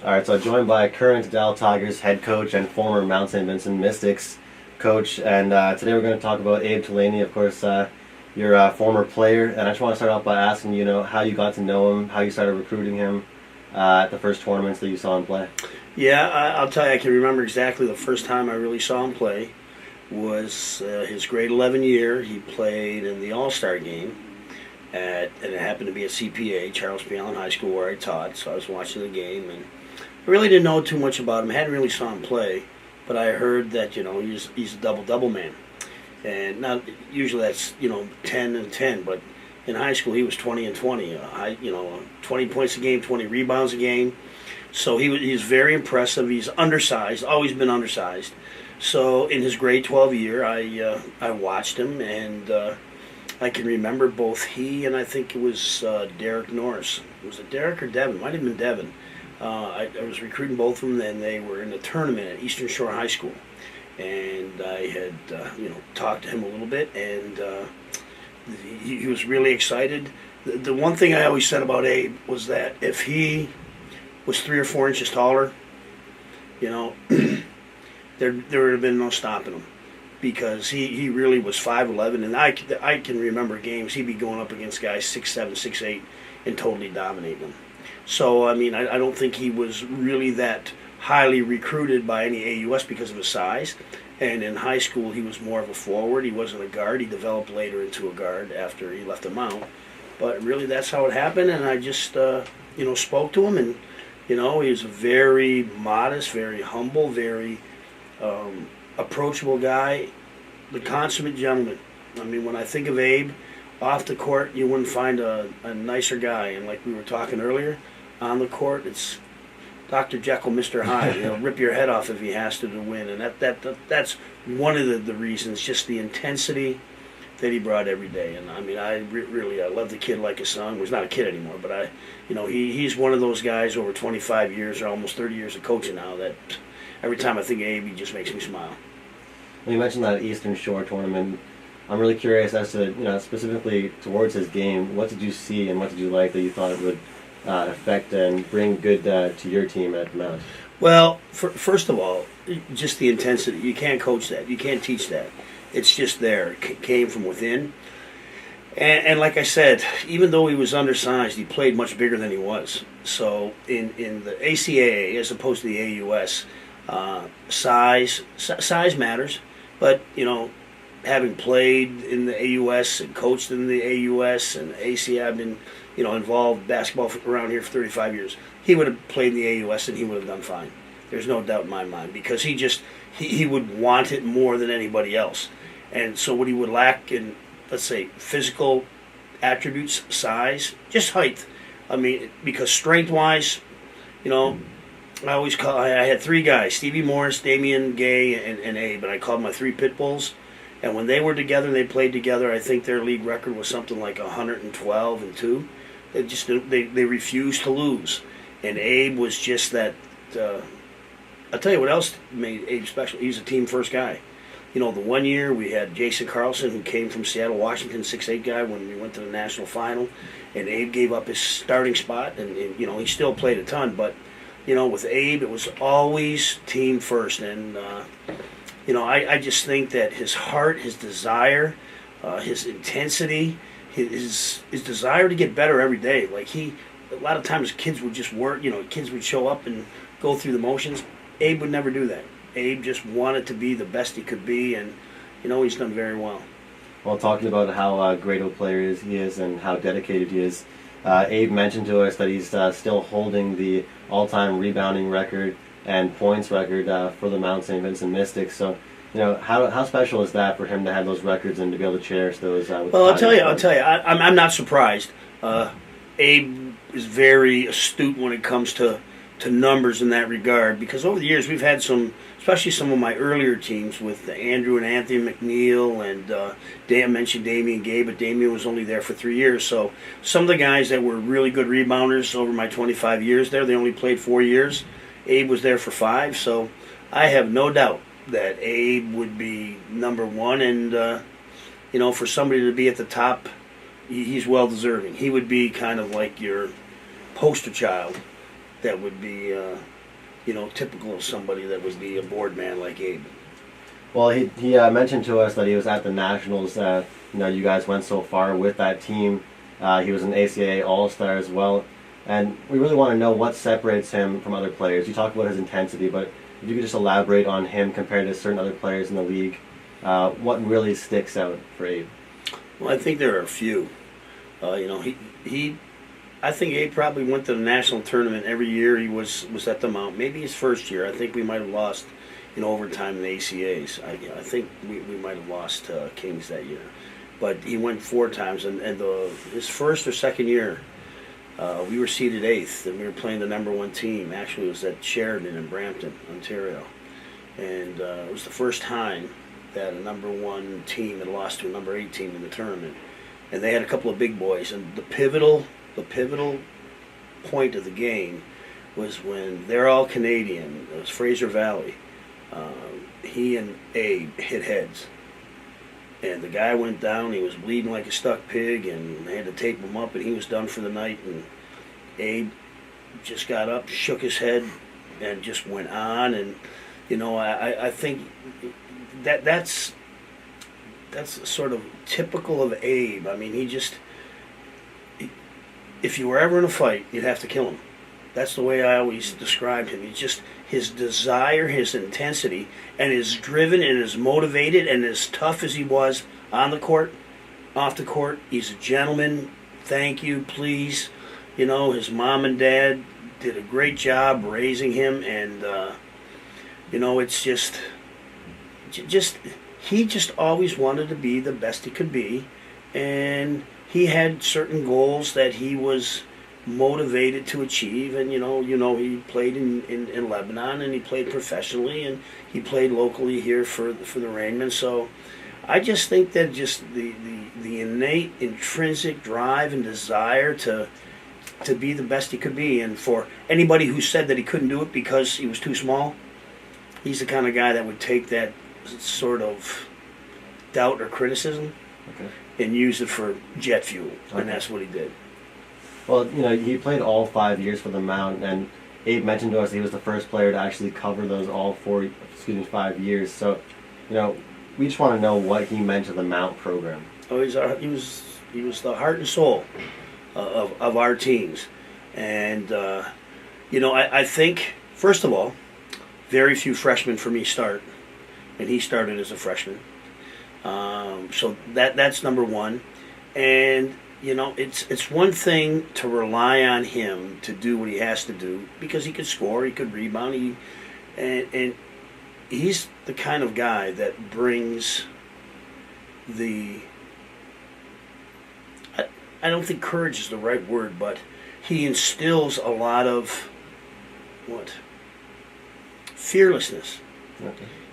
All right, so joined by current Dow Tigers head coach and former Mount St. Vincent Mystics coach, and today we're going to talk about Abe Toulany. Of course, you're a former player, and I just want to start off by asking how you got to know him, how you started recruiting him at the first tournaments that you saw him play. Yeah, I'll tell you, I can remember exactly the first time I really saw him play was his grade 11 year. He played in the All-Star game, and it happened to be at CPA, Charles P. Allen High School, where I taught, so I was watching the game, and I really didn't know too much about him. I hadn't really saw him play, but I heard that, he's a double-double man. And not usually that's, 10 and 10, but in high school he was 20 and 20. 20 points a game, 20 rebounds a game. So he's very impressive. He's undersized, always been undersized. So in his grade 12 year, I watched him, and I can remember both he and I think it was Derek Norris. Was it Derek or Devin? Might have been Devin. I was recruiting both of them, and they were in a tournament at Eastern Shore High School. And I had, talked to him a little bit, and he was really excited. The one thing I always said about Abe was that if he was 3 or 4 inches taller, there would have been no stopping him, because he really was 5'11", and I can remember games he'd be going up against guys 6'7", 6'8", and totally dominating them. So, I don't think he was really that highly recruited by any AUS because of his size. And in high school, he was more of a forward. He wasn't a guard. He developed later into a guard after he left the Mount. But really, that's how it happened. And I just, spoke to him. And, he was a very modest, very humble, very approachable guy. The consummate gentleman. When I think of Abe, off the court, you wouldn't find a nicer guy. And like we were talking earlier, on the court, it's Dr. Jekyll, Mr. Hyde. Rip your head off if he has to win. And that's one of the reasons, just the intensity that he brought every day. And I love the kid like a son. Well, he's not a kid anymore, but he's one of those guys over 25 years or almost 30 years of coaching now that every time I think of Abe, he just makes me smile. Well, you mentioned that Eastern Shore tournament. I'm really curious as to, specifically towards his game, what did you see and what did you like that you thought it would affect and bring good to your team at the Mount? Well, first of all, just the intensity. You can't coach that. You can't teach that. It's just there. It came from within. And like I said, even though he was undersized, he played much bigger than he was. So in the ACAA, as opposed to the AUS, size matters. But, having played in the AUS and coached in the AUS and ACA, I've been, involved basketball around here for 35 years. He would have played in the AUS and he would have done fine. There's no doubt in my mind, because he would want it more than anybody else. And so what he would lack in, let's say, physical attributes, size, just height. Because strength-wise, I had 3 guys, Stevie Morris, Damian Gay, and Abe, and I called my 3 pit bulls. And when they were together and they played together, I think their league record was something like 112-2. They refused to lose. And Abe was just that. I'll tell you what else made Abe special. He was a team first guy. The one year we had Jason Carlson, who came from Seattle, Washington, 6'8" guy, when we went to the national final. And Abe gave up his starting spot, and he still played a ton. But, with Abe, it was always team first. And, I just think that his heart, his desire, his intensity, his desire to get better every day. A lot of times kids would just work, kids would show up and go through the motions. Abe would never do that. Abe just wanted to be the best he could be, and, he's done very well. Well, talking about how great of a player he is and how dedicated he is, Abe mentioned to us that he's still holding the all-time rebounding record and points record for the Mount St. Vincent Mystics. So, how special is that for him to have those records and to be able to cherish those? Well, I'll tell you, I'm not surprised. Abe is very astute when it comes to numbers in that regard, because over the years we've had especially some of my earlier teams with Andrew and Anthony McNeil, and I mentioned Damian Gay, but Damian was only there for 3 years. So some of the guys that were really good rebounders over my 25 years there, they only played 4 years. Abe was there for 5, so I have no doubt that Abe would be number 1, and for somebody to be at the top, he's well deserving. He would be kind of like your poster child that would be typical of somebody that would be a board man like Abe. Well, he mentioned to us that he was at the Nationals. You guys went so far with that team. He was an ACAA All-Star as well. And we really want to know what separates him from other players. You talked about his intensity, but if you could just elaborate on him compared to certain other players in the league, what really sticks out for Abe? Well, I think there are a few. I think Abe probably went to the national tournament every year he was at the Mount. Maybe his first year. I think we might have lost in overtime in the ACAs. I think we might have lost Kings that year. But he went 4 times, and his first or second year, we were seeded 8th, and we were playing the number 1 team. Actually, it was at Sheridan in Brampton, Ontario. And it was the first time that a number 1 team had lost to a number 8 team in the tournament. And they had a couple of big boys. And the pivotal point of the game was when they're all Canadian. It was Fraser Valley. He and Abe hit heads. And the guy went down, he was bleeding like a stuck pig, and they had to tape him up, and he was done for the night. And Abe just got up, shook his head, and just went on. And, I think that's sort of typical of Abe. I mean, if you were ever in a fight, you'd have to kill him. That's the way I always described him. He's just, his desire, his intensity, and as driven and as motivated and as tough as he was on the court, off the court, he's a gentleman. Thank you, please. His mom and dad did a great job raising him, and, it's just he just always wanted to be the best he could be, and he had certain goals that he was motivated to achieve. And he played in Lebanon, and he played professionally, and he played locally here for the Rainmen. So I just think that just the innate intrinsic drive and desire to be the best he could be. And for anybody who said that he couldn't do it because he was too small, he's the kind of guy that would take that sort of doubt or criticism and use it for jet fuel. And that's what he did. Well, he played all 5 years for the Mount, and Abe mentioned to us he was the first player to actually cover those all 5 years. So, we just want to know what he meant to the Mount program. Oh, he was the heart and soul of our teams. And, I think, first of all, very few freshmen for me start, and he started as a freshman. So that's number one. And it's one thing to rely on him to do what he has to do, because he could score, he could rebound, and he's the kind of guy that brings I don't think courage is the right word, but he instills a lot of fearlessness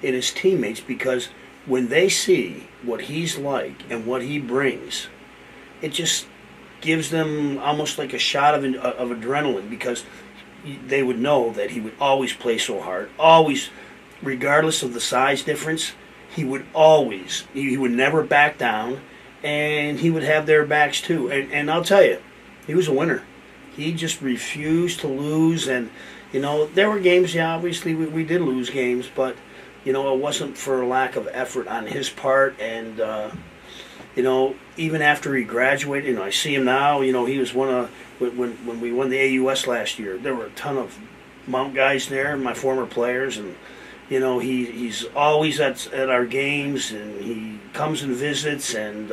in his teammates, because when they see what he's like and what he brings, it just gives them almost like a shot of adrenaline, because they would know that he would always play so hard, always, regardless of the size difference. He would never back down, and he would have their backs too. And I'll tell you, he was a winner. He just refused to lose. And there were games, obviously we did lose games, but it wasn't for lack of effort on his part. And even after he graduated, I see him now. He was one of, when we won the AUS last year, there were a ton of Mount guys there, my former players, and he's always at our games, and he comes and visits, and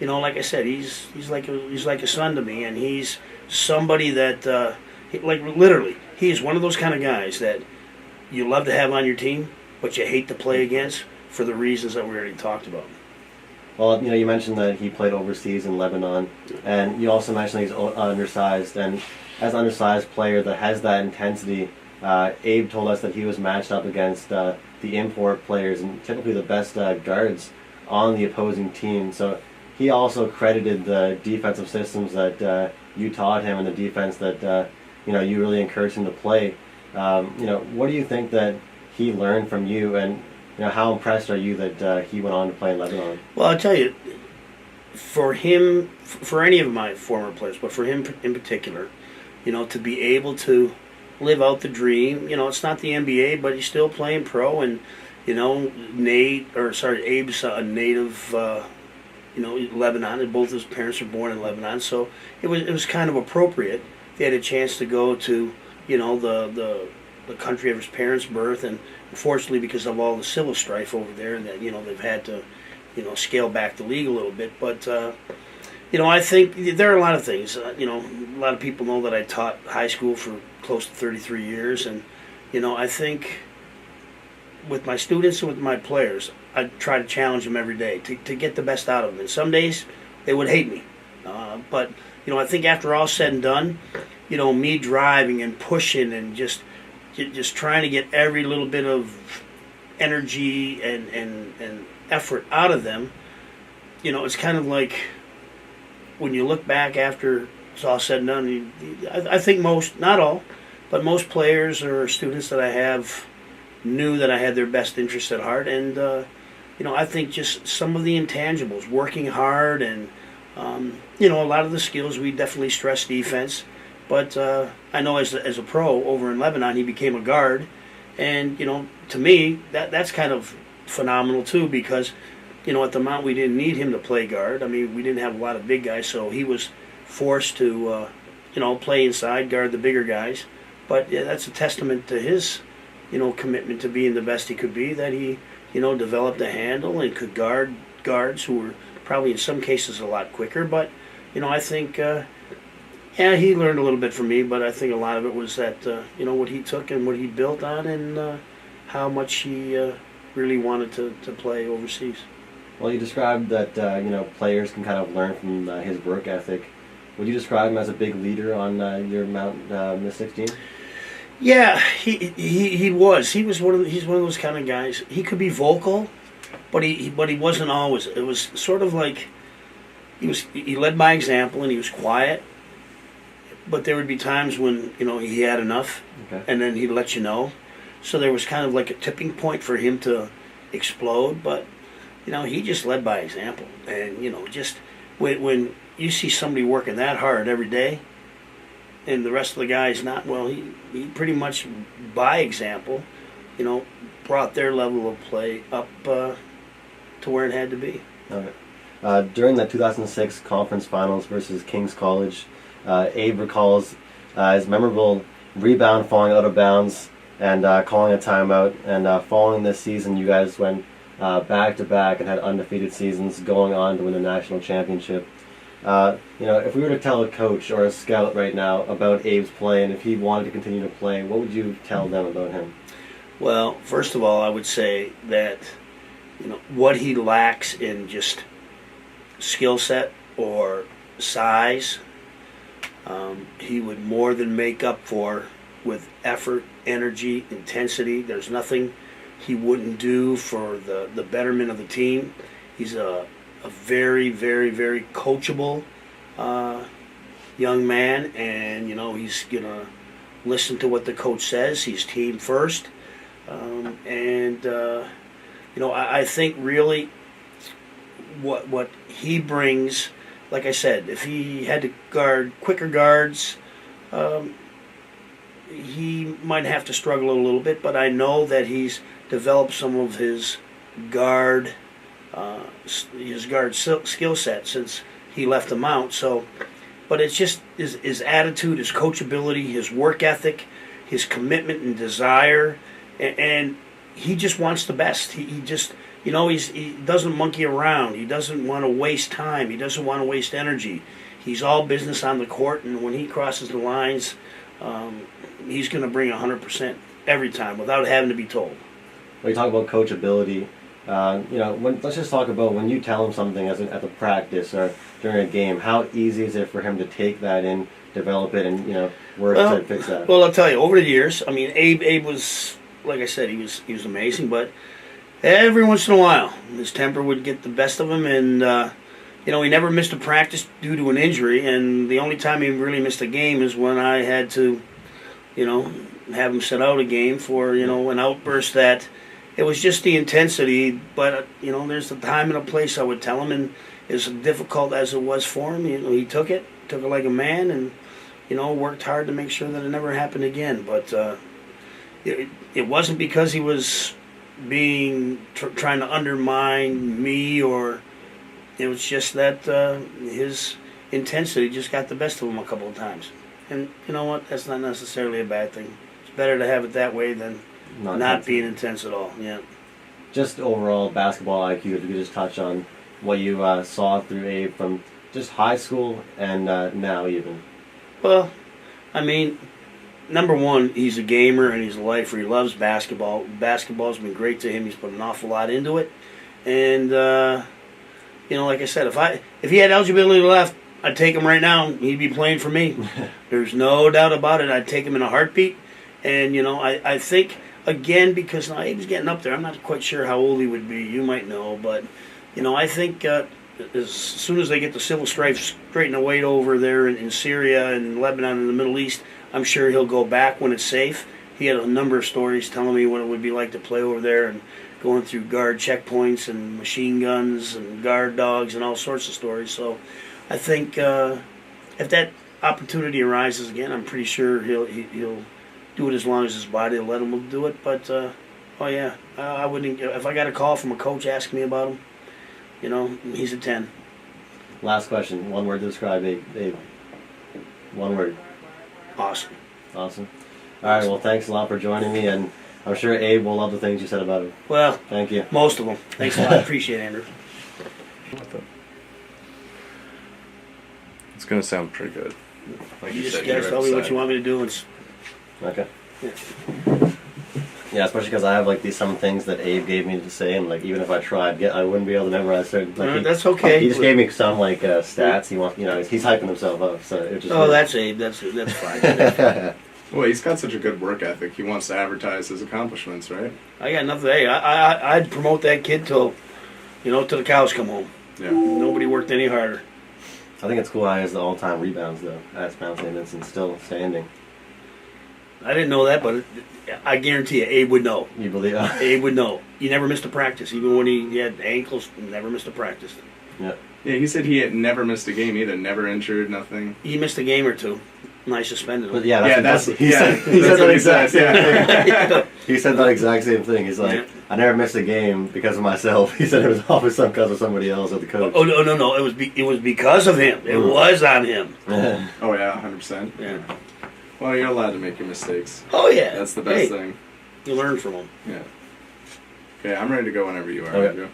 like I said, he's like a son to me, and he's somebody that literally, he is one of those kind of guys that you love to have on your team, but you hate to play against for the reasons that we already talked about. Well, you mentioned that he played overseas in Lebanon, and you also mentioned he's undersized. And as an undersized player that has that intensity, Abe told us that he was matched up against the import players and typically the best guards on the opposing team. So he also credited the defensive systems that you taught him and the defense that you really encouraged him to play. What do you think that he learned from you, and how impressed are you that he went on to play in Lebanon? Well, I'll tell you, for him, for any of my former players, but for him in particular, to be able to live out the dream. It's not the NBA, but he's still playing pro. And Abe's a native. Lebanon, and both his parents were born in Lebanon, so it was kind of appropriate. They had a chance to go to the country of his parents' birth, and unfortunately, because of all the civil strife over there, that they've had to scale back the league a little bit. But I think there are a lot of things. A lot of people know that I taught high school for close to 33 years, and I think with my students and with my players, I try to challenge them every day to get the best out of them. And some days they would hate me, but I think after all said and done, me driving and pushing and just trying to get every little bit of energy and effort out of them, it's kind of like when you look back after it's all said and done. I think most, not all, but most players or students that I have knew that I had their best interest at heart, and I think just some of the intangibles, working hard, and a lot of the skills. We definitely stress defense, but I know as a pro over in Lebanon, he became a guard, and to me that's kind of phenomenal too, because at the Mount we didn't need him to play guard. I mean, we didn't have a lot of big guys, so he was forced to play inside, guard the bigger guys. But yeah, that's a testament to his commitment to being the best he could be, that he, developed a handle and could guard guards who were probably in some cases a lot quicker. But, I think, he learned a little bit from me, but I think a lot of it was that, what he took and what he built on, and how much he really wanted to play overseas. Well, you described that, players can kind of learn from his work ethic. Would you describe him as a big leader on your Mount Mystic team? Yeah, he was. He's one of those kind of guys. He could be vocal, but he wasn't always. It was sort of like he led by example, and he was quiet. But there would be times when he had enough, okay, and then he'd let you know. So there was kind of like a tipping point for him to explode. But he just led by example, and just when you see somebody working that hard every day, and the rest of the guys not, well, he pretty much, by example, brought their level of play up to where it had to be. Okay. During the 2006 conference finals versus King's College, Abe recalls his memorable rebound falling out of bounds and calling a timeout. And following this season, you guys went back-to-back and had undefeated seasons, going on to win the national championship. If we were to tell a coach or a scout right now about Abe's play, and if he wanted to continue to play, what would you tell them about him? Well, first of all, I would say that what he lacks in just skill set or size, he would more than make up for with effort, energy, intensity. There's nothing he wouldn't do for the betterment of the team. He's a very, very, very coachable young man, and he's gonna listen to what the coach says. He's team first, I think really what he brings, like I said, if he had to guard quicker guards, he might have to struggle a little bit. But I know that he's developed some of his guard skill set since he left the Mount. So, but it's just his attitude, his coachability, his work ethic, his commitment and desire, and he just wants the best. He just, he doesn't monkey around. He doesn't want to waste time. He doesn't want to waste energy. He's all business on the court, and when he crosses the lines, he's going to bring 100% every time without having to be told. When you talk about coachability, let's just talk about when you tell him something at the practice or during a game. How easy is it for him to take that in, develop it, and work to fix that? Well, I'll tell you, over the years, I mean, Abe was, like I said, he was amazing. But every once in a while, his temper would get the best of him, and he never missed a practice due to an injury. And the only time he really missed a game is when I had to, have him sit out a game for an outburst that. It was just the intensity, but there's a time and a place, I would tell him, and as difficult as it was for him, he took it like a man, and worked hard to make sure that it never happened again. But it wasn't because he was trying to undermine me, or it was just that his intensity just got the best of him a couple of times. And you know what? That's not necessarily a bad thing. It's better to have it that way than not being intense at all. Yeah. Just overall basketball IQ, if you could just touch on what you saw through Abe from just high school and now even. Well, I mean, number one, he's a gamer and he's a lifer. He loves basketball. Basketball's been great to him. He's put an awful lot into it. And, like I said, if he had eligibility left, I'd take him right now. He'd be playing for me. There's no doubt about it. I'd take him in a heartbeat. And, I think, again, because now Abe's getting up there, I'm not quite sure how old he would be. You might know. But, I think as soon as they get the civil strife straightened away over there in Syria and Lebanon and the Middle East, I'm sure he'll go back when it's safe. He had a number of stories telling me what it would be like to play over there and going through guard checkpoints and machine guns and guard dogs and all sorts of stories. So I think if that opportunity arises again, I'm pretty sure he'll do it as long as his body will let him do it. But I wouldn't. If I got a call from a coach asking me about him, he's a 10. Last question. One word to describe Abe. One word. Awesome. Awesome. All right. Well, thanks a lot for joining me, and I'm sure Abe will love the things you said about him. Well, thank you. Most of them. Thanks a lot. Appreciate it, Andrew. It's gonna sound pretty good. Like You just said, guys you're tell me what upset. you want me to do. And Okay. yeah. Yeah, especially because I have these some things that Abe gave me to say, and even if I tried, I wouldn't be able to memorize certain. That's okay. He just gave me some stats. He wants, he's hyping himself up. So it just. That's Abe. That's fine. Well, he's got such a good work ethic. He wants to advertise his accomplishments, right? I got nothing. Hey, I'd promote that kid till the cows come home. Yeah. Nobody worked any harder. I think it's cool how he has the all-time rebounds though. That's Mount Vincent still standing. I didn't know that, but I guarantee you, Abe would know. You believe? Abe would know. He never missed a practice, even when he had ankles. Never missed a practice. Yeah. Yeah, he said he had never missed a game either. Never injured, nothing. He missed a game or two. And I suspended him. But yeah, that's he he said said that what he exact said, same yeah. thing. He said that exact same thing. He's like, Yeah. I never missed a game because of myself. He said it was always because of somebody else or the coach. Oh no! It was because of him. It was on him. Oh yeah, 100%. Yeah. Well, you're allowed to make your mistakes. Oh yeah. That's the best Hey, thing. You learn from them. Yeah. Okay, I'm ready to go whenever you are, Okay. Andrew.